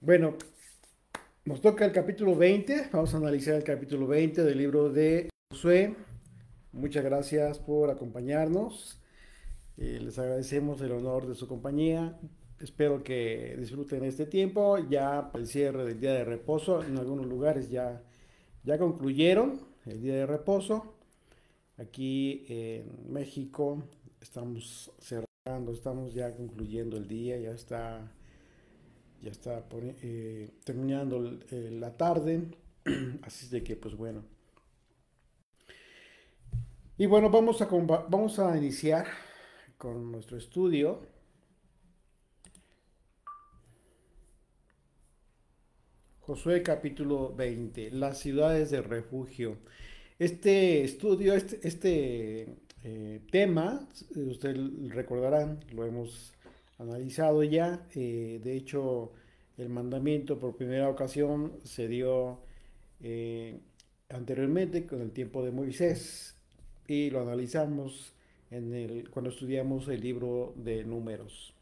Bueno, nos toca el capítulo 20. Vamos a analizar el capítulo 20 del libro de Josué. Muchas gracias por acompañarnos. Les agradecemos el honor de su compañía. Espero que disfruten este tiempo. Ya para el cierre del día de reposo, en algunos lugares ya concluyeron el día de reposo. Aquí en México estamos cerrando, estamos ya concluyendo el día, ya está terminando la tarde, así de que pues bueno. Y bueno, vamos a iniciar con nuestro estudio. Josué capítulo 20, las ciudades de refugio. Este estudio, este tema, ustedes recordarán, lo hemos analizado ya. De hecho, el mandamiento por primera ocasión se dio eh, anteriormente con el tiempo de Moisés y lo analizamos cuando estudiamos el libro de Números.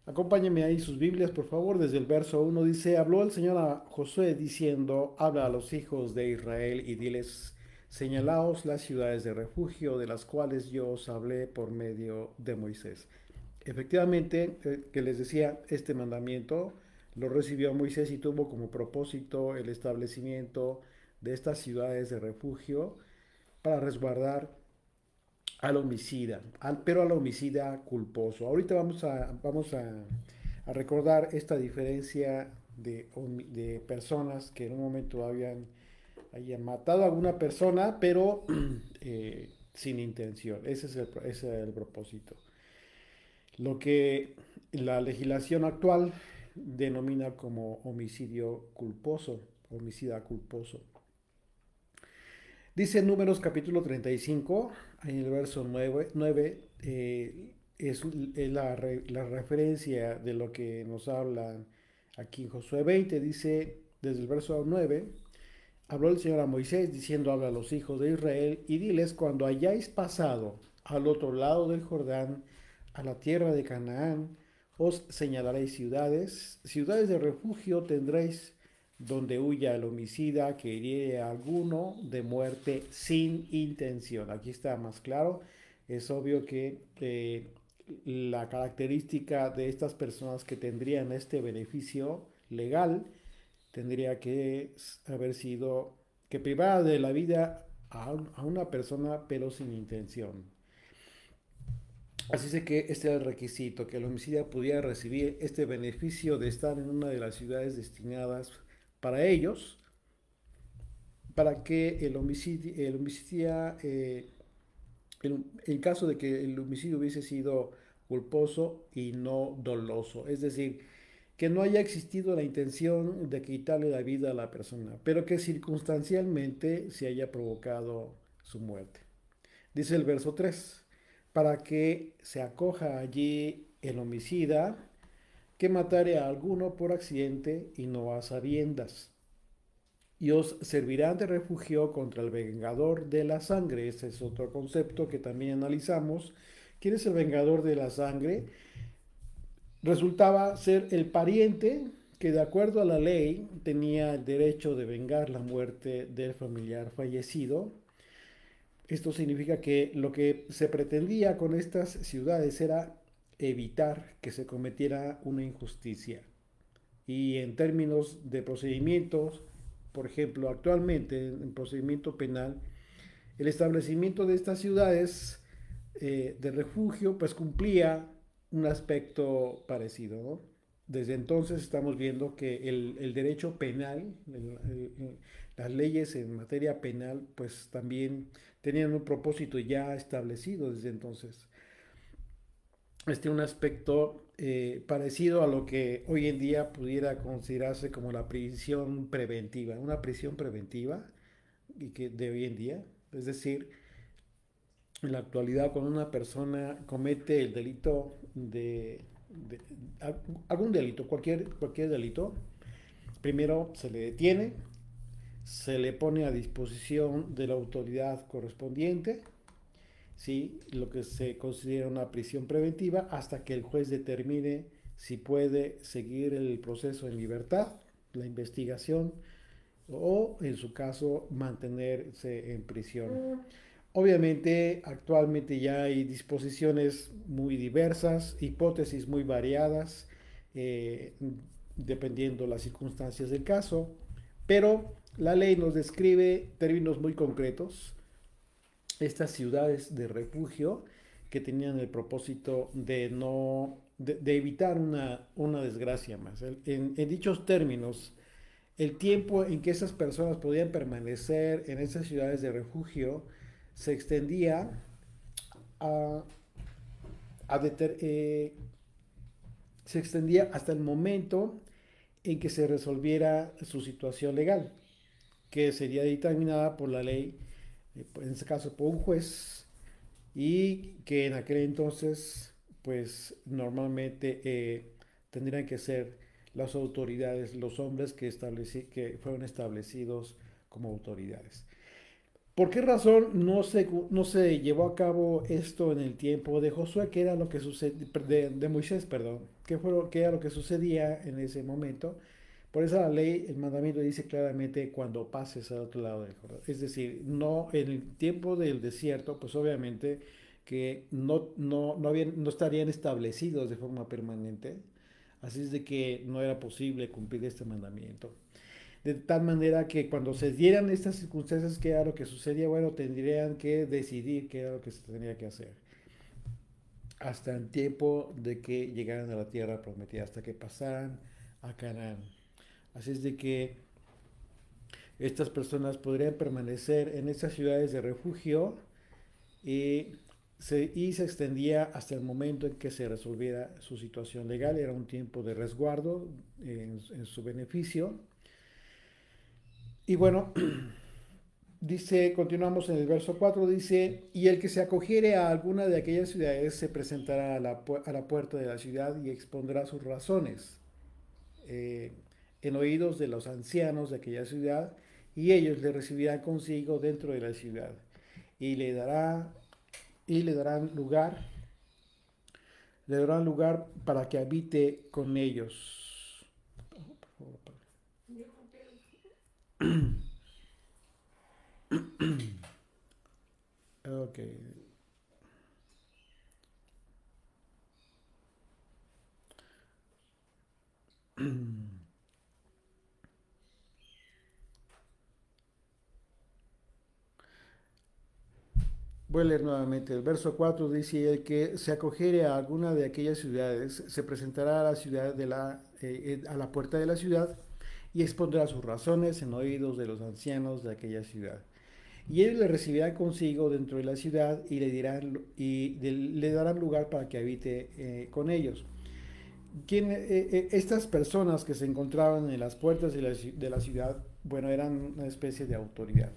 Acompáñenme ahí sus Biblias, por favor. Desde el verso 1 dice: Habló el Señor a Josué diciendo: Habla a los hijos de Israel y diles: Señalaos las ciudades de refugio de las cuales yo os hablé por medio de Moisés. Efectivamente, que les decía, este mandamiento lo recibió Moisés y tuvo como propósito el establecimiento de estas ciudades de refugio para resguardar al homicida, pero al homicida culposo. Ahorita vamos a recordar esta diferencia de personas que en un momento hayan matado a alguna persona, pero sin intención. Ese es el propósito. Lo que la legislación actual denomina como homicidio culposo, homicida culposo. Dice Números capítulo 35, en el verso 9, es la referencia de lo que nos habla aquí en Josué 20. Dice desde el verso 9: Habló el Señor a Moisés diciendo: Habla a los hijos de Israel y diles: Cuando hayáis pasado al otro lado del Jordán, a la tierra de Canaán, os señalaréis ciudades, ciudades de refugio tendréis, donde huya el homicida que hiriere a alguno de muerte sin intención. Aquí está más claro. Es obvio que la característica de estas personas que tendrían este beneficio legal tendría que haber sido que privara de la vida a una persona pero sin intención. Así es que este era el requisito, que el homicida pudiera recibir este beneficio de estar en una de las ciudades destinadas para ellos, para que en caso de que el homicidio hubiese sido culposo y no doloso, es decir, que no haya existido la intención de quitarle la vida a la persona, pero que circunstancialmente se haya provocado su muerte. Dice el verso 3: para que se acoja allí el homicida que matare a alguno por accidente y no a sabiendas, y os servirán de refugio contra el vengador de la sangre. Este es otro concepto que también analizamos. ¿Quién es el vengador de la sangre? Resultaba ser el pariente que, de acuerdo a la ley, tenía el derecho de vengar la muerte del familiar fallecido. Esto significa que lo que se pretendía con estas ciudades era evitar que se cometiera una injusticia. Y en términos de procedimientos, por ejemplo, actualmente en procedimiento penal, el establecimiento de estas ciudades de refugio pues cumplía un aspecto parecido, ¿no? Desde entonces estamos viendo que el derecho penal, las leyes en materia penal, pues también tenían un propósito ya establecido desde entonces. Un aspecto parecido a lo que hoy en día pudiera considerarse como la prisión preventiva, una prisión preventiva y que de hoy en día, es decir, en la actualidad cuando una persona comete el delito de algún delito, cualquier delito, primero se le detiene, se le pone a disposición de la autoridad correspondiente, ¿sí? Lo que se considera una prisión preventiva hasta que el juez determine si puede seguir el proceso en libertad, la investigación, o en su caso mantenerse en prisión. Obviamente, actualmente ya hay disposiciones muy diversas, hipótesis muy variadas, eh, dependiendo las circunstancias del caso, pero la ley nos describe términos muy concretos, estas ciudades de refugio que tenían el propósito de no de evitar una desgracia más. En dichos términos, el tiempo en que esas personas podían permanecer en esas ciudades de refugio se extendía a, a deter, se extendía hasta el momento en que se resolviera su situación legal, que sería determinada por la ley, en este caso por un juez, y que en aquel entonces, pues normalmente tendrían que ser las autoridades, los hombres que fueron establecidos como autoridades. ¿Por qué razón no se llevó a cabo esto en el tiempo de Josué? ¿Qué era lo que sucedía, de Moisés, perdón? ¿Qué era lo que sucedía en ese momento? Por eso la ley, el mandamiento dice claramente cuando pases al otro lado del Jordán. Es decir, no en el tiempo del desierto, pues obviamente que no estarían establecidos de forma permanente. Así es de que no era posible cumplir este mandamiento. De tal manera que cuando se dieran estas circunstancias, ¿qué era lo que sucedía? Bueno, tendrían que decidir qué era lo que se tendría que hacer. Hasta el tiempo de que llegaran a la tierra prometida, hasta que pasaran a Canaán. Así es de que estas personas podrían permanecer en estas ciudades de refugio y se extendía hasta el momento en que se resolviera su situación legal. Era un tiempo de resguardo en su beneficio. Y bueno, dice, continuamos en el verso 4, dice, y el que se acogiere a alguna de aquellas ciudades se presentará a la puerta de la ciudad y expondrá sus razones eh, en oídos de los ancianos de aquella ciudad, y ellos le recibirán consigo dentro de la ciudad, y le darán lugar, para que habite con ellos. Ok. Voy a leer nuevamente. El verso 4 dice, el que se acogiere a alguna de aquellas ciudades, se presentará a la ciudad a la puerta de la ciudad y expondrá sus razones en oídos de los ancianos de aquella ciudad. Y ellos le recibirán consigo dentro de la ciudad y le darán lugar para que habite con ellos. Estas personas que se encontraban en las puertas de la ciudad, bueno, eran una especie de autoridad,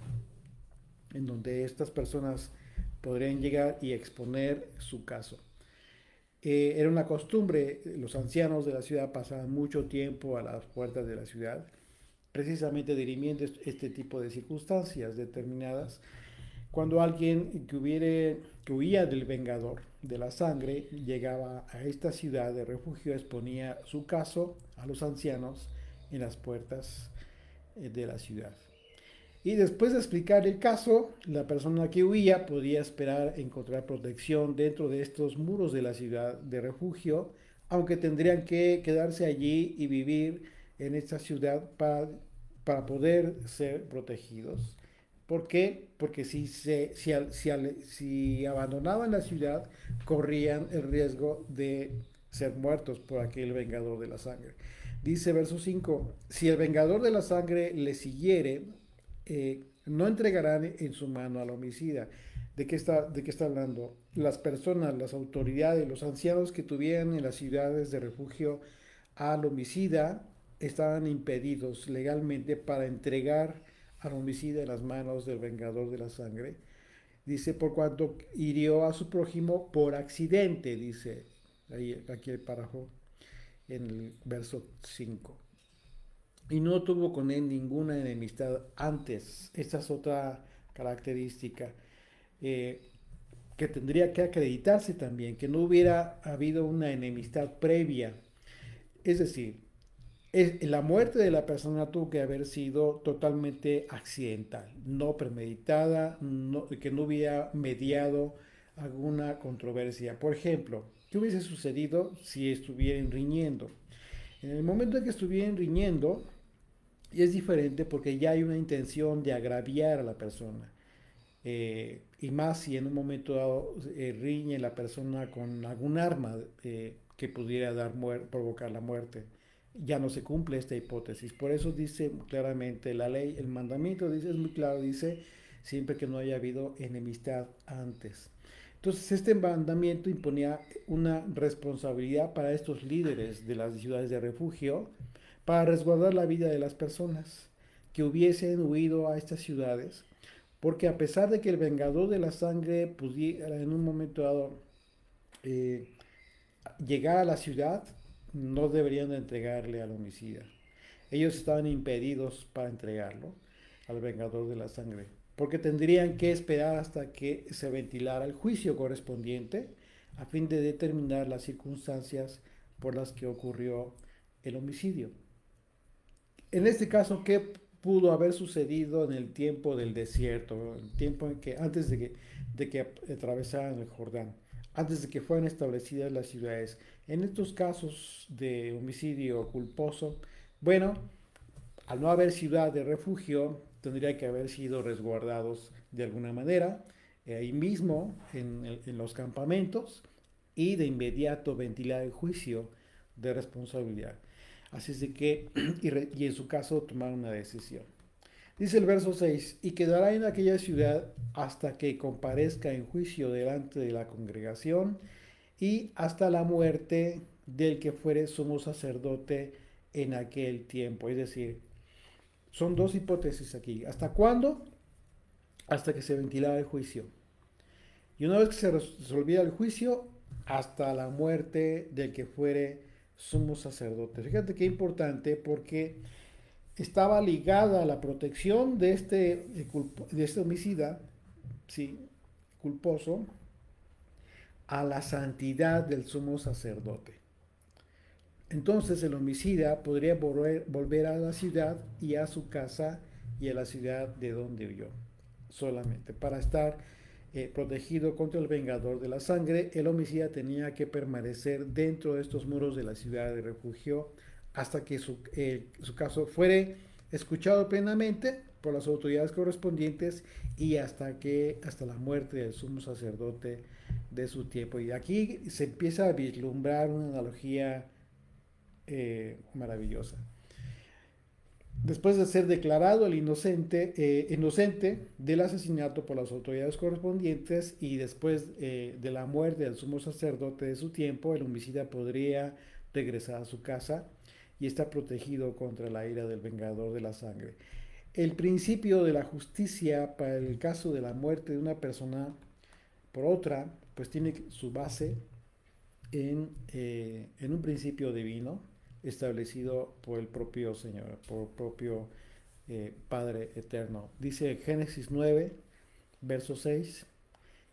en donde estas personas podrían llegar y exponer su caso. Era una costumbre, los ancianos de la ciudad pasaban mucho tiempo a las puertas de la ciudad, precisamente dirimiendo este tipo de circunstancias determinadas. Cuando alguien que huía del vengador de la sangre llegaba a esta ciudad de refugio, exponía su caso a los ancianos en las puertas de la ciudad. Y después de explicar el caso, la persona que huía podía esperar encontrar protección dentro de estos muros de la ciudad de refugio, aunque tendrían que quedarse allí y vivir en esta ciudad para poder ser protegidos. ¿Por qué? Porque si abandonaban la ciudad, corrían el riesgo de ser muertos por aquel vengador de la sangre. Dice verso 5, si el vengador de la sangre le siguiere, no entregarán en su mano al homicida. De qué está hablando? Las personas, las autoridades, los ancianos que tuvieran en las ciudades de refugio al homicida estaban impedidos legalmente para entregar al homicida en las manos del vengador de la sangre. Dice, por cuanto hirió a su prójimo por accidente, dice aquí el párrafo en el verso 5 y no tuvo con él ninguna enemistad antes. Esta es otra característica eh, que tendría que acreditarse también, que no hubiera habido una enemistad previa. Es decir, la muerte de la persona tuvo que haber sido totalmente accidental, no premeditada, que no hubiera mediado alguna controversia. Por ejemplo, ¿qué hubiese sucedido si estuvieran riñendo? En el momento en que estuvieran riñendo, es diferente porque ya hay una intención de agraviar a la persona. Y más si en un momento dado riñe la persona con algún arma que pudiera provocar la muerte. Ya no se cumple esta hipótesis. Por eso dice claramente la ley, el mandamiento dice, es muy claro, dice siempre que no haya habido enemistad antes. Entonces este mandamiento imponía una responsabilidad para estos líderes de las ciudades de refugio para resguardar la vida de las personas que hubiesen huido a estas ciudades, porque a pesar de que el vengador de la sangre pudiera en un momento dado eh, llegar a la ciudad, no deberían de entregarle al homicida. Ellos estaban impedidos para entregarlo al vengador de la sangre, porque tendrían que esperar hasta que se ventilara el juicio correspondiente a fin de determinar las circunstancias por las que ocurrió el homicidio. En este caso, ¿qué pudo haber sucedido en el tiempo del desierto, el tiempo en que antes de que atravesaran el Jordán, antes de que fueran establecidas las ciudades? En estos casos de homicidio culposo, bueno, al no haber ciudad de refugio, tendría que haber sido resguardados de alguna manera, ahí mismo, en los campamentos, y de inmediato ventilar el juicio de responsabilidad. Así es de que, y en su caso, tomar una decisión. Dice el verso 6, y quedará en aquella ciudad hasta que comparezca en juicio delante de la congregación y hasta la muerte del que fuere sumo sacerdote en aquel tiempo. Es decir, son dos hipótesis aquí. ¿Hasta cuándo? Hasta que se ventilara el juicio. Y una vez que se resolviera el juicio, hasta la muerte del que fuere sumo sacerdote. Fíjate qué importante, porque estaba ligada a la protección de este homicida, sí, culposo, a la santidad del sumo sacerdote. Entonces el homicida podría volver a la ciudad y a su casa y a la ciudad de donde huyó, solamente. Para estar protegido contra el vengador de la sangre, el homicida tenía que permanecer dentro de estos muros de la ciudad de refugio hasta que su caso fuere escuchado plenamente por las autoridades correspondientes y hasta la muerte del sumo sacerdote de su tiempo. Y aquí se empieza a vislumbrar una analogía maravillosa. Después de ser declarado el inocente del asesinato por las autoridades correspondientes y después de la muerte del sumo sacerdote de su tiempo, el homicida podría regresar a su casa y está protegido contra la ira del vengador de la sangre. El principio de la justicia para el caso de la muerte de una persona por otra, pues tiene su base en un principio divino establecido por el propio Señor, por el propio Padre eterno. Dice Génesis 9, verso 6,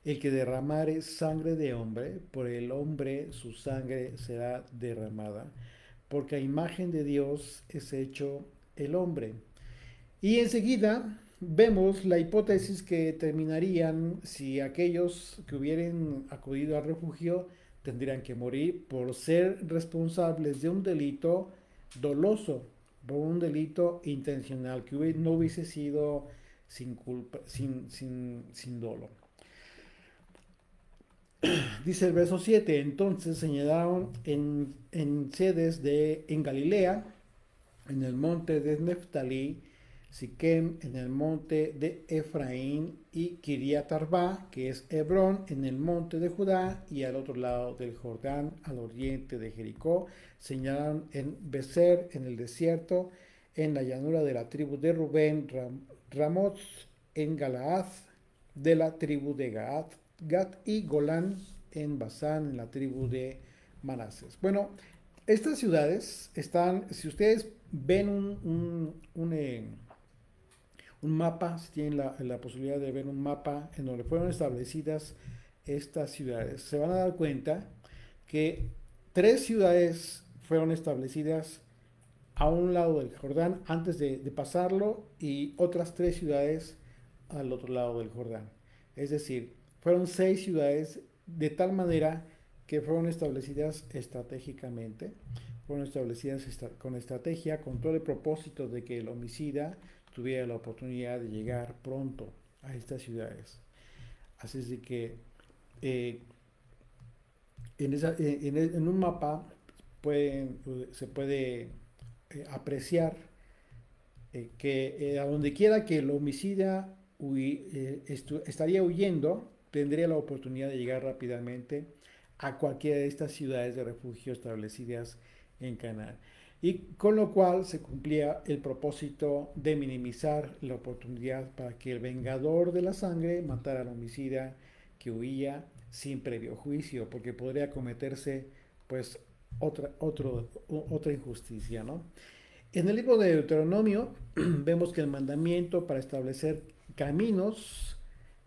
el que derramare sangre de hombre, por el hombre su sangre será derramada, porque a imagen de Dios es hecho el hombre. Y enseguida vemos la hipótesis que terminarían si aquellos que hubieran acudido al refugio tendrían que morir por ser responsables de un delito doloso, por un delito intencional, que no hubiese sido sin culpa, sin dolo. Dice el verso 7, entonces señalaron en sedes en Galilea, en el monte de Neftalí, Siquem en el monte de Efraín y Kiriat Arba, que es Hebrón, en el monte de Judá y al otro lado del Jordán, al oriente de Jericó. Señalaron en Becer, en el desierto, en la llanura de la tribu de Rubén, Ramot, en Galaad, de la tribu de Gad y Golán, en Basán, en la tribu de Manases. Bueno, estas ciudades están, si ustedes ven un mapa, si tienen la posibilidad de ver un mapa en donde fueron establecidas estas ciudades, se van a dar cuenta que 3 ciudades fueron establecidas a un lado del Jordán antes de pasarlo y otras 3 ciudades al otro lado del Jordán. Es decir, fueron 6 ciudades de tal manera que fueron establecidas estratégicamente, fueron establecidas con estrategia, con todo el propósito de que el homicida tuviera la oportunidad de llegar pronto a estas ciudades. Así es de que eh, en un mapa se puede apreciar que a donde quiera que el homicida estaría huyendo, tendría la oportunidad de llegar rápidamente a cualquiera de estas ciudades de refugio establecidas en Canaán. Y con lo cual se cumplía el propósito de minimizar la oportunidad para que el vengador de la sangre matara al homicida que huía sin previo juicio, porque podría cometerse pues otra injusticia, ¿no? En el libro de Deuteronomio vemos que el mandamiento para establecer caminos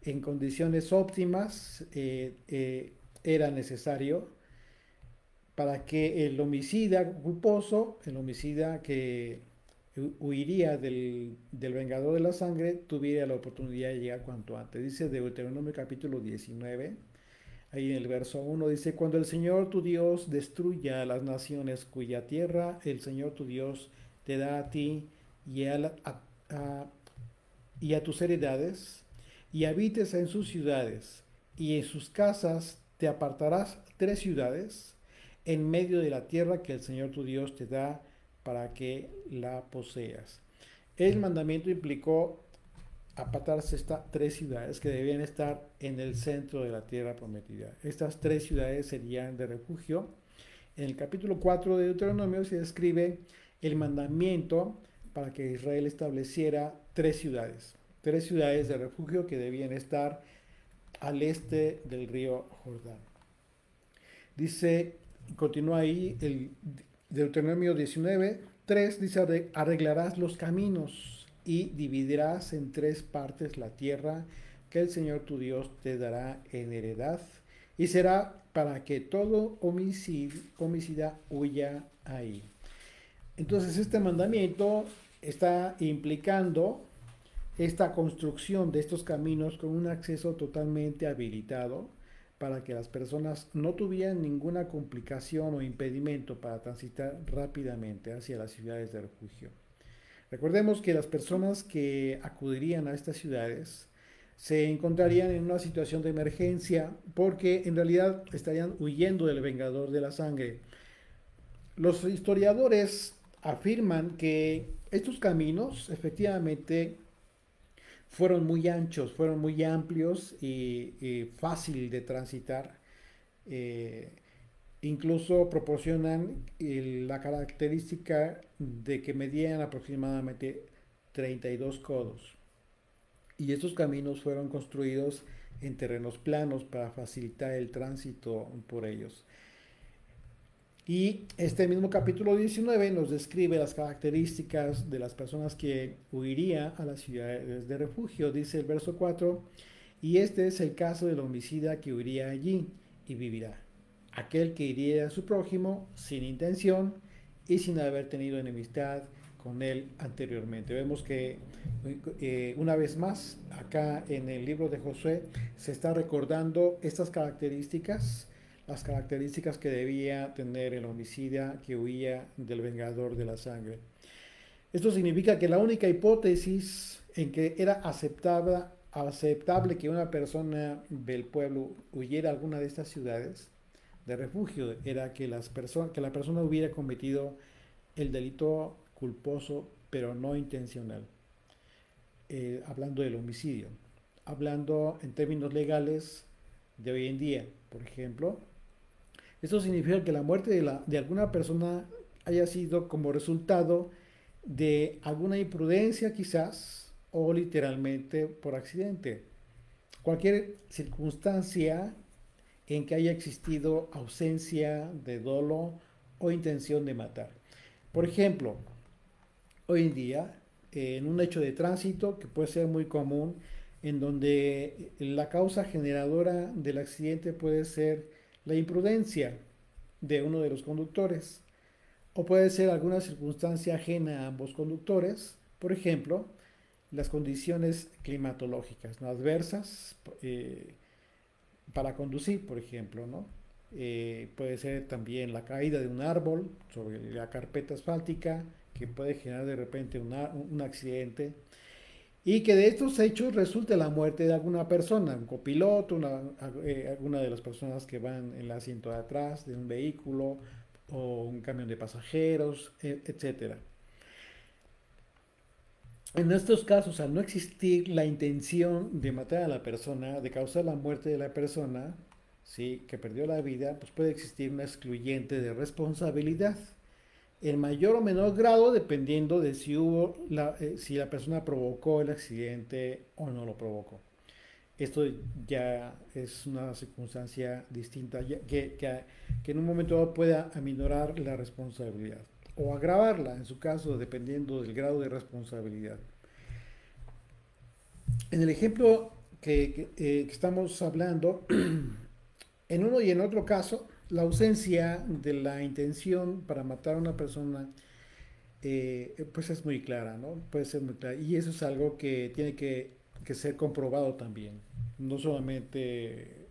en condiciones óptimas era necesario para que el homicida culposo, el homicida que huiría del vengador de la sangre, tuviera la oportunidad de llegar cuanto antes. Dice Deuteronomio capítulo 19, ahí en el verso 1 dice, cuando el Señor tu Dios destruya a las naciones cuya tierra el Señor tu Dios te da a ti y a- y a tus heredades, y habites en sus ciudades, y en sus casas te apartarás 3 ciudades en medio de la tierra que el Señor tu Dios te da para que la poseas. El mandamiento implicó apartarse estas 3 ciudades que debían estar en el centro de la tierra prometida. Estas 3 ciudades serían de refugio. En el capítulo 4 de Deuteronomio se describe el mandamiento para que Israel estableciera 3 ciudades de refugio que debían estar al este del río Jordán. Dice, continúa ahí el Deuteronomio 19:3, dice, arreglarás los caminos y dividirás en 3 partes la tierra que el Señor tu Dios te dará en heredad, y será para que todo homicida huya ahí. Entonces este mandamiento está implicando esta construcción de estos caminos con un acceso totalmente habilitado para que las personas no tuvieran ninguna complicación o impedimento para transitar rápidamente hacia las ciudades de refugio. Recordemos que las personas que acudirían a estas ciudades se encontrarían en una situación de emergencia porque en realidad estarían huyendo del vengador de la sangre. Los historiadores afirman que estos caminos efectivamente fueron muy anchos, fueron muy amplios y fácil de transitar. Eh, Incluso proporcionan la característica de que medían aproximadamente 32 codos. Y estos caminos fueron construidos en terrenos planos para facilitar el tránsito por ellos. Y este mismo capítulo 19 nos describe las características de las personas que huirían a las ciudades de refugio. Dice el verso 4, y este es el caso del homicida que huiría allí y vivirá. Aquel que hiriera a su prójimo sin intención y sin haber tenido enemistad con él anteriormente. Vemos que una vez más acá en el libro de Josué se está recordando estas características, las características que debía tener el homicida que huía del vengador de la sangre. Esto significa que la única hipótesis en que era aceptable que una persona del pueblo huyera a alguna de estas ciudades de refugio era que la persona hubiera cometido el delito culposo pero no intencional, hablando del homicidio, hablando en términos legales de hoy en día. Por ejemplo, esto significa que la muerte de alguna persona haya sido como resultado de alguna imprudencia quizás o literalmente por accidente. Cualquier circunstancia en que haya existido ausencia de dolo o intención de matar. Por ejemplo, hoy en día, en un hecho de tránsito que puede ser muy común, en donde la causa generadora del accidente puede ser la imprudencia de uno de los conductores. o puede ser alguna circunstancia ajena a ambos conductores, por ejemplo, las condiciones climatológicas no adversas para conducir, por ejemplo, ¿no? Puede ser también la caída de un árbol sobre la carpeta asfáltica que puede generar de repente un accidente y que de estos hechos resulte la muerte de alguna persona, un copiloto, alguna de las personas que van en el asiento de atrás de un vehículo o un camión de pasajeros, etcétera. En estos casos, al no existir la intención de matar a la persona, de causar la muerte de la persona, ¿sí? Que perdió la vida, pues puede existir una excluyente de responsabilidad, en mayor o menor grado dependiendo de si la persona provocó el accidente o no lo provocó. Esto ya es una circunstancia distinta que en un momento dado pueda aminorar la responsabilidad o agravarla, en su caso, dependiendo del grado de responsabilidad. En el ejemplo que estamos hablando, en uno y en otro caso, la ausencia de la intención para matar a una persona pues es muy clara, ¿no? Puede ser muy clara. Y eso es algo que tiene que ser comprobado también. No solamente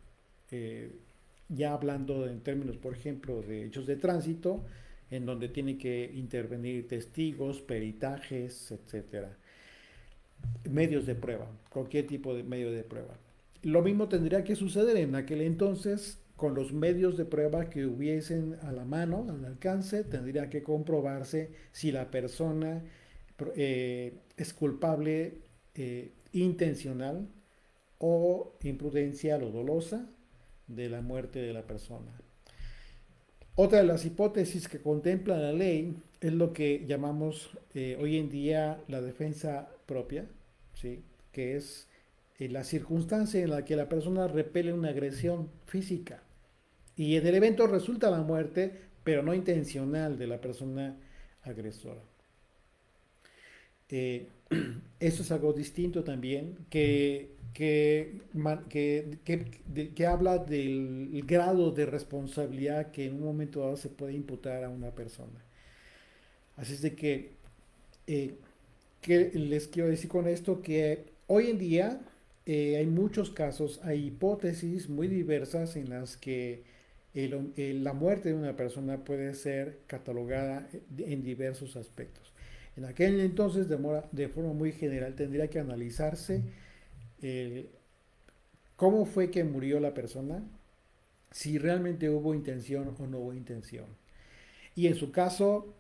ya hablando en términos, por ejemplo, de hechos de tránsito, en donde tiene que intervenir testigos, peritajes, etcétera. Medios de prueba, cualquier tipo de medio de prueba. Lo mismo tendría que suceder en aquel entonces con los medios de prueba que hubiesen a la mano, al alcance, tendría que comprobarse si la persona es culpable intencional o imprudencial o dolosa de la muerte de la persona. Otra de las hipótesis que contempla la ley es lo que llamamos hoy en día la defensa propia, ¿sí? Que es la circunstancia en la que la persona repele una agresión física y en el evento resulta la muerte, pero no intencional de la persona agresora. Eh, Eso es algo distinto también, que habla del grado de responsabilidad que en un momento dado se puede imputar a una persona. Así es de eh, que les quiero decir con esto que hoy en día hay muchos casos, hay hipótesis muy diversas en las que la muerte de una persona puede ser catalogada en diversos aspectos. En aquel entonces, de forma muy general, tendría que analizarse eh, cómo fue que murió la persona, si realmente hubo intención o no hubo intención. Y en su caso,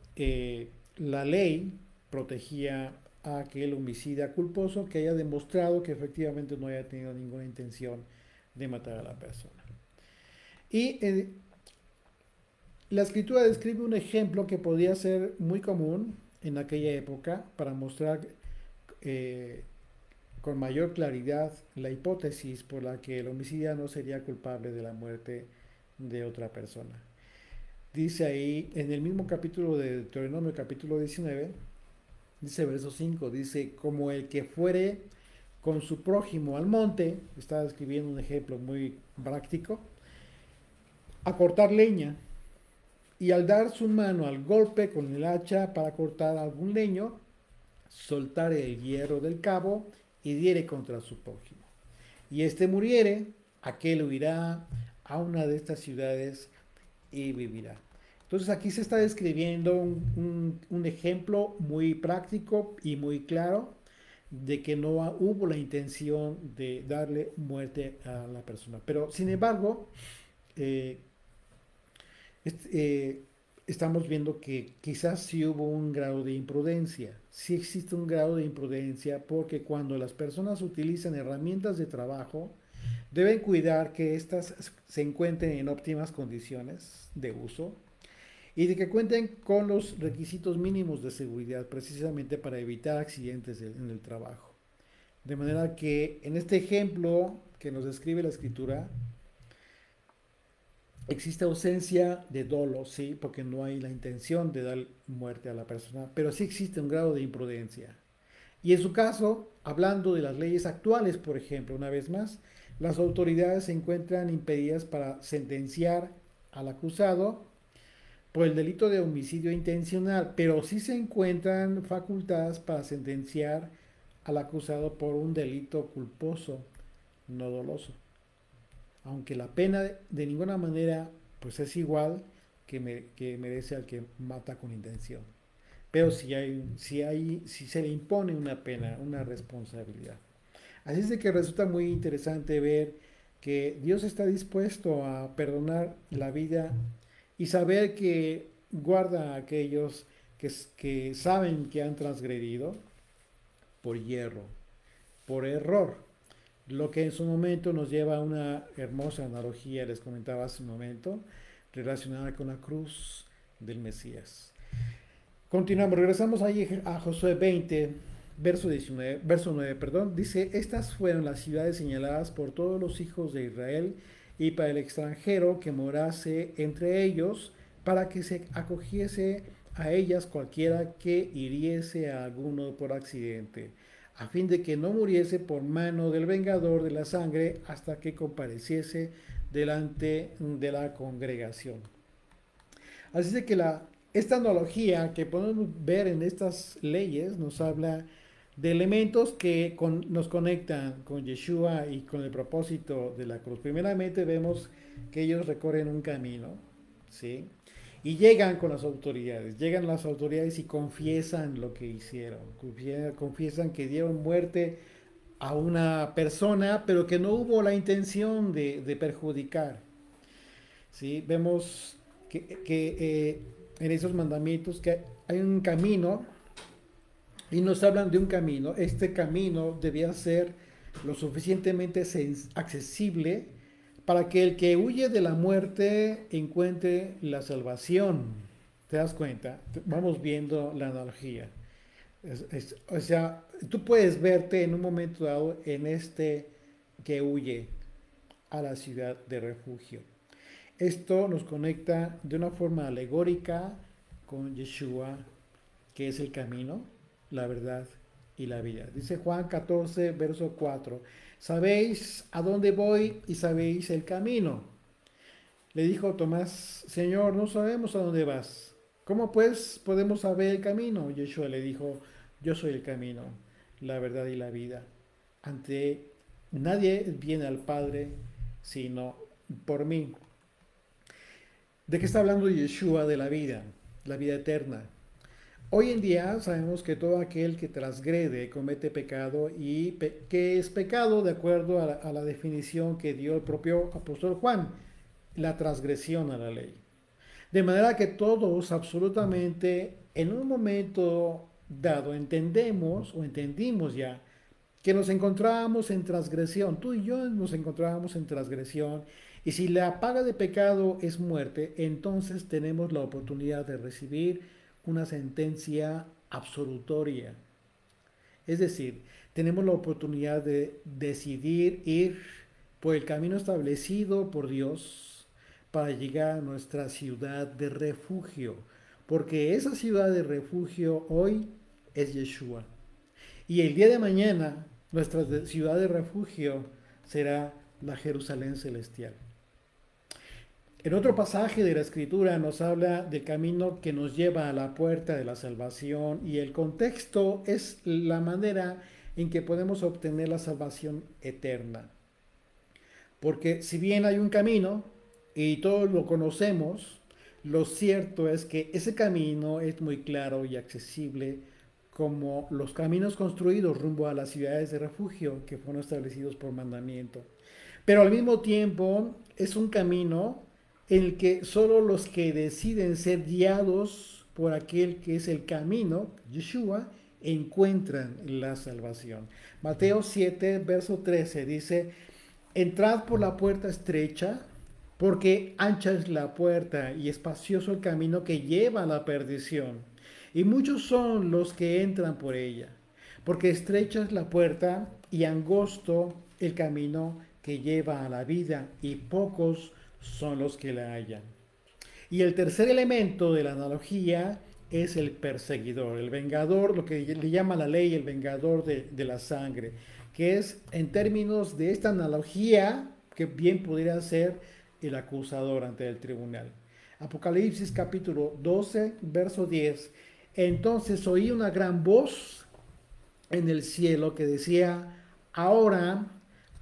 la ley protegía a aquel homicida culposo que haya demostrado que efectivamente no haya tenido ninguna intención de matar a la persona. Y la escritura describe un ejemplo que podía ser muy común en aquella época para mostrar eh, con mayor claridad la hipótesis por la que el homicida no sería culpable de la muerte de otra persona. Dice ahí, en el mismo capítulo de Deuteronomio, capítulo 19, dice verso 5, dice, como el que fuere con su prójimo al monte, está describiendo un ejemplo muy práctico, a cortar leña, y al dar su mano al golpe con el hacha para cortar algún leño, soltar el hierro del cabo y diere contra su prójimo. Y este muriere, aquel huirá a una de estas ciudades y vivirá. Entonces aquí se está describiendo un ejemplo muy práctico y muy claro de que no hubo la intención de darle muerte a la persona. Pero sin embargo, eh, estamos viendo que quizás sí hubo un grado de imprudencia. Sí existe un grado de imprudencia porque cuando las personas utilizan herramientas de trabajo, deben cuidar que éstas se encuentren en óptimas condiciones de uso y de que cuenten con los requisitos mínimos de seguridad precisamente para evitar accidentes en el trabajo. De manera que en este ejemplo que nos describe la escritura, existe ausencia de dolo, sí, porque no hay la intención de dar muerte a la persona, pero sí existe un grado de imprudencia. Y en su caso, hablando de las leyes actuales, por ejemplo, una vez más, las autoridades se encuentran impedidas para sentenciar al acusado por el delito de homicidio intencional, pero sí se encuentran facultadas para sentenciar al acusado por un delito culposo, no doloso. Aunque la pena de ninguna manera pues es igual que merece al que mata con intención. Pero si se le impone una pena, una responsabilidad. Así es de que resulta muy interesante ver que Dios está dispuesto a perdonar la vida y saber que guarda a aquellos que saben que han transgredido por hierro, por error. Lo que en su momento nos lleva a una hermosa analogía, les comentaba hace un momento, relacionada con la cruz del Mesías. Continuamos, regresamos ahí a Josué 20, verso 9, perdón, dice, estas fueron las ciudades señaladas por todos los hijos de Israel y para el extranjero que morase entre ellos, para que se acogiese a ellas cualquiera que hiriese a alguno por accidente, a fin de que no muriese por mano del vengador de la sangre hasta que compareciese delante de la congregación. Así de que esta analogía que podemos ver en estas leyes nos habla de elementos que nos conectan con Yeshua y con el propósito de la cruz. Primeramente vemos que ellos recorren un camino, ¿sí? Y llegan las autoridades y confiesan lo que hicieron, confiesan que dieron muerte a una persona, pero que no hubo la intención de perjudicar, ¿sí? Vemos en esos mandamientos que hay un camino y nos hablan de un camino. Este camino debía ser lo suficientemente accesible para que el que huye de la muerte encuentre la salvación. ¿Te das cuenta? Vamos viendo la analogía. O sea, tú puedes verte en un momento dado en este que huye a la ciudad de refugio. Esto nos conecta de una forma alegórica con Yeshua, que es el camino, la verdad y la vida. Dice Juan 14, verso 4, sabéis a dónde voy y sabéis el camino. Le dijo Tomás, Señor, no sabemos a dónde vas. ¿Cómo pues podemos saber el camino? Yeshua le dijo, yo soy el camino, la verdad y la vida. Ante nadie viene al Padre sino por mí. ¿De qué está hablando Yeshua? De la vida eterna. Hoy en día sabemos que todo aquel que transgrede comete pecado y que es pecado de acuerdo a la definición que dio el propio apóstol Juan, la transgresión a la ley. De manera que todos absolutamente en un momento dado entendimos ya que nos encontrábamos en transgresión, tú y yo nos encontrábamos en transgresión, y si la paga de pecado es muerte, entonces tenemos la oportunidad de recibir una sentencia absolutoria. Es decir, tenemos la oportunidad de decidir ir por el camino establecido por Dios para llegar a nuestra ciudad de refugio, porque esa ciudad de refugio hoy es Yeshua. Y el día de mañana, nuestra ciudad de refugio será la Jerusalén celestial. En otro pasaje de la Escritura nos habla del camino que nos lleva a la puerta de la salvación y el contexto es la manera en que podemos obtener la salvación eterna. Porque si bien hay un camino y todos lo conocemos, lo cierto es que ese camino es muy claro y accesible como los caminos construidos rumbo a las ciudades de refugio que fueron establecidos por mandamiento. Pero al mismo tiempo es un camino en el que solo los que deciden ser guiados por aquel que es el camino, Yeshua, encuentran la salvación. Mateo 7, verso 13 dice, entrad por la puerta estrecha, porque ancha es la puerta y espacioso el camino que lleva a la perdición, y muchos son los que entran por ella, porque estrecha es la puerta y angosto el camino que lleva a la vida, y pocos son los que la hallan. Y el tercer elemento de la analogía es el perseguidor, el vengador, lo que le llama la ley, el vengador de la sangre, que es en términos de esta analogía que bien pudiera ser el acusador ante el tribunal. Apocalipsis capítulo 12, verso 10. Entonces oí una gran voz en el cielo que decía, ahora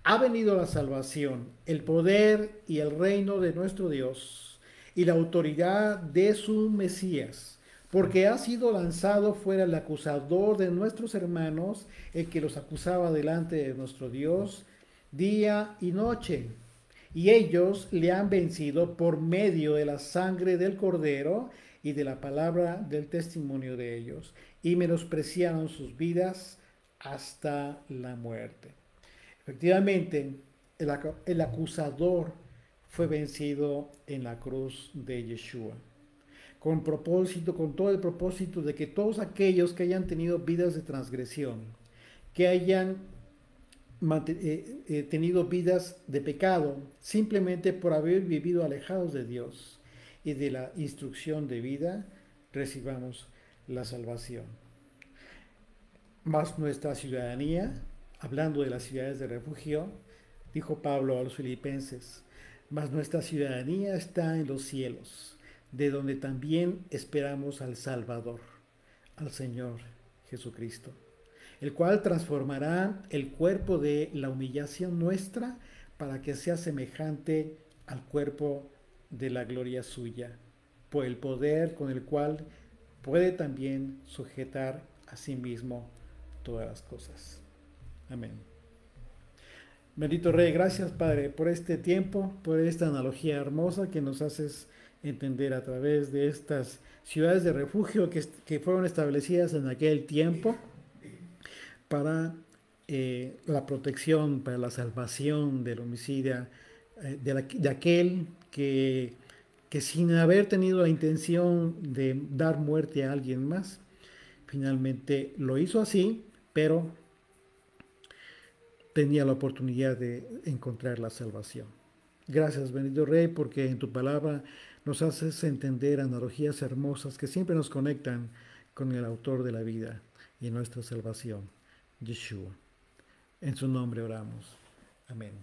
ha venido la salvación, el poder y el reino de nuestro Dios y la autoridad de su Mesías, porque ha sido lanzado fuera el acusador de nuestros hermanos, el que los acusaba delante de nuestro Dios día y noche. Y ellos le han vencido por medio de la sangre del Cordero y de la palabra del testimonio de ellos, y menospreciaron sus vidas hasta la muerte. Efectivamente, el acusador fue vencido en la cruz de Yeshua, con propósito, con todo el propósito de que todos aquellos que hayan tenido vidas de transgresión, que hayan tenido vidas de pecado, simplemente por haber vivido alejados de Dios y de la instrucción de vida, recibamos la salvación. Más nuestra ciudadanía, hablando de las ciudades de refugio, dijo Pablo a los filipenses, mas nuestra ciudadanía está en los cielos, de donde también esperamos al Salvador, al Señor Jesucristo, el cual transformará el cuerpo de la humillación nuestra para que sea semejante al cuerpo de la gloria suya, por el poder con el cual puede también sujetar a sí mismo todas las cosas. Amén. Bendito Rey, gracias Padre por este tiempo, por esta analogía hermosa que nos haces entender a través de estas ciudades de refugio que fueron establecidas en aquel tiempo para la protección, para la salvación del homicida, de aquel que sin haber tenido la intención de dar muerte a alguien más, finalmente lo hizo así, pero tenía la oportunidad de encontrar la salvación. Gracias, bendito Rey, porque en tu palabra nos haces entender analogías hermosas que siempre nos conectan con el autor de la vida y nuestra salvación, Yeshua. En su nombre oramos. Amén.